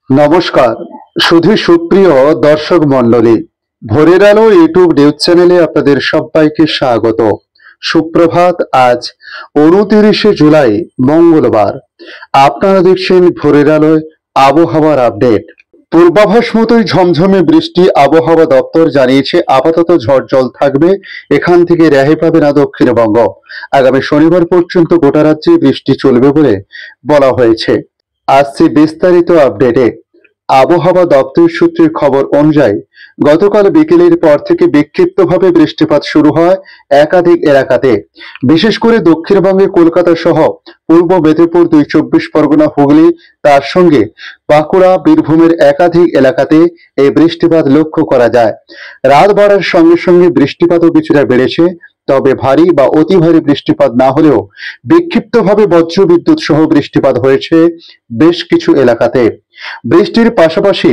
নমস্কার সুধী সুপ্রিয় দর্শক মণ্ডলী, ভোরের আলো ইউটিউব নিউজ চ্যানেলে আপনাদের সবাইকে স্বাগত। সুপ্রভাত। আজ 29শে জুলাই মঙ্গলবার। আপনারা দেখছেন ভোরের আলোয় আবহাওয়ার আপডেট। পূর্বাভাস মতোই ঝমঝমে বৃষ্টি আবহাওয়া দপ্তর জানিয়েছে। আপাতত ঝড় জল থাকবে, এখান থেকে রেহাই পাবে না দক্ষিণবঙ্গ। আগামী শনিবার পর্যন্ত গোটা রাজ্যে বৃষ্টি চলবে বলে বলা হয়েছে। আসছে বিস্তারিত আপডেটে। আবহাওয়া দপ্তর সূত্রের খবর অনুযায়ী গতকাল বিকেলের পর থেকে বিক্ষিপ্তভাবে বৃষ্টিপাত শুরু হয় একাধিক এলাকাতে, বিশেষ করে দক্ষিণবঙ্গে কলকাতা সহ পূর্ব মেদিনীপুর, 24 পরগনা, হুগলি, তার সঙ্গে বাঁকুড়া, বীরভূমের একাধিক এলাকাতে এই বৃষ্টিপাত লক্ষ্য করা যায়। রাত বাড়ার সঙ্গে সঙ্গে বৃষ্টিপাতও কিছুটা বেড়েছে, তবে ভারী বা অতি ভারী বৃষ্টিপাত না হলেও বিক্ষিপ্তভাবে বজ্র বিদ্যুৎ সহ বৃষ্টিপাত হয়েছে বেশ কিছু এলাকাতে। বৃষ্টির পাশাপাশি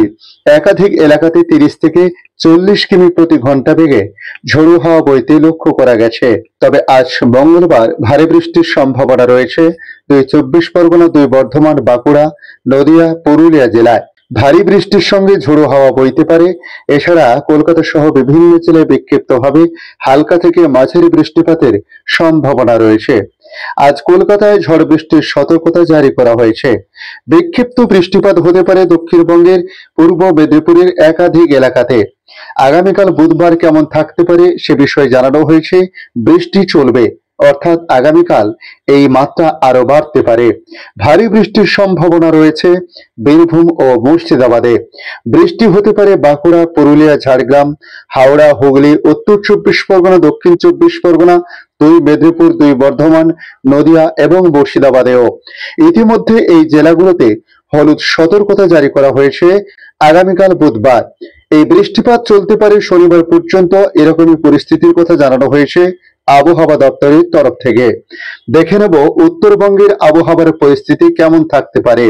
একাধিক এলাকাতে 30 থেকে 40 কিমি প্রতি ঘন্টা বেগে ঝোড়ো হাওয়া বইতে লক্ষ্য করা গেছে। তবে আজ মঙ্গলবার ভারী বৃষ্টির সম্ভাবনা রয়েছে 24 পরগনা, 2 বর্ধমান, বাঁকুড়া, নদিয়া, পুরুলিয়া জেলায়। ভারী বৃষ্টির সঙ্গে ঝোড়ো হাওয়া বইতে পারে। এছাড়া কলকাতা সহ বিভিন্ন জেলায় বিক্ষিপ্তভাবে হালকা থেকে মাঝারি বৃষ্টিপাতের সম্ভাবনা রয়েছে। আজ কলকাতায় ঝড় বৃষ্টির সতর্কতা জারি করা হয়েছে। বিক্ষিপ্ত বৃষ্টিপাত হতে পারে দক্ষিণবঙ্গের পূর্ব মেদিনীপুরের একাধিক এলাকাতে। আগামীকাল বুধবার কেমন থাকতে পারে সে বিষয়ে জানানো হয়েছে। বৃষ্টি চলবে, অর্থাৎ আগামীকাল এই মাত্রা আরো বাড়তে পারে। ভারী বৃষ্টির সম্ভাবনা রয়েছে বীরভূম ও মুর্শিদাবাদে। বৃষ্টি হতে পারে বাঁকুড়া, পুরুলিয়া, ঝাড়গ্রাম, হাওড়া, হুগলি, উত্তর 24 পরগনা, দক্ষিণ 24 পরগনা, 2 মেদিনীপুর, 2 বর্ধমান, নদিয়া এবং মুর্শিদাবাদেও। ইতিমধ্যে এই জেলাগুলোতে হলুদ সতর্কতা জারি করা হয়েছে। আগামীকাল বুধবার এই বৃষ্টিপাত চলতে পারে শনিবার পর্যন্ত, এরকমই পরিস্থিতির কথা জানানো হয়েছে আবহাওয়া দপ্তরের তরফ থেকে। দেখে নেব উত্তরবঙ্গের আবহাওয়ার পরিস্থিতি কেমন থাকতে পারে।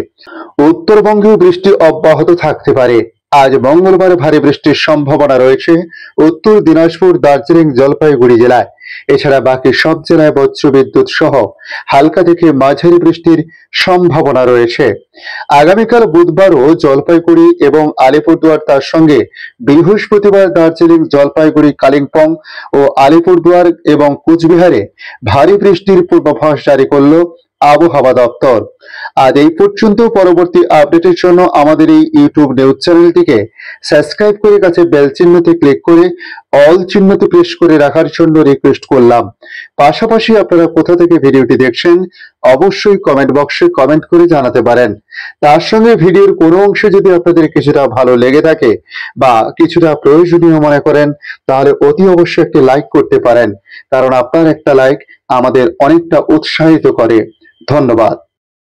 উত্তরবঙ্গেও বৃষ্টি অব্যাহত থাকতে পারে। আজ মঙ্গলবার ভারী বৃষ্টির সম্ভাবনা রয়েছে উত্তর দিনাজপুর, দার্জিলিং, জলপাইগুড়ি জেলায়। এছাড়া বাকি সব জেলায় বজ্রবিদ্যুৎ সহ হালকা থেকে মাঝারি বৃষ্টির সম্ভাবনা রয়েছে। আগামীকাল বুধবারও জলপাইগুড়ি এবং আলিপুরদুয়ার, তার সঙ্গে বৃহস্পতিবার দার্জিলিং, জলপাইগুড়ি, কালিম্পং ও আলিপুরদুয়ার এবং কুচবিহারে ভারী বৃষ্টির পূর্বাভাস জারি করল আবহাওয়া দপ্তর। আজ এই পর্যন্ত। পরবর্তী আপডেটের জন্য আমাদের এই ইউটিউব নিউজ চ্যানেলটিকে সাবস্ক্রাইব করে কাছে বেল চিহ্নতে ক্লিক করে অল চিহ্নতে প্রেস করে রাখার জন্য রিকোয়েস্ট করলাম। পাশাপাশি আপনারা কোথা থেকে ভিডিওটি দেখছেন অবশ্যই কমেন্ট বক্সে কমেন্ট করে জানাতে পারেন। তার সঙ্গে ভিডিওর কোনো অংশে যদি আপনাদের কিছুটা ভালো লেগে থাকে বা কিছুটা প্রয়োজনীয় মনে করেন, তাহলে অতি অবশ্যই একটি লাইক করতে পারেন, কারণ আপনার একটা লাইক আমাদের অনেকটা উৎসাহিত করে। ধন্যবাদ।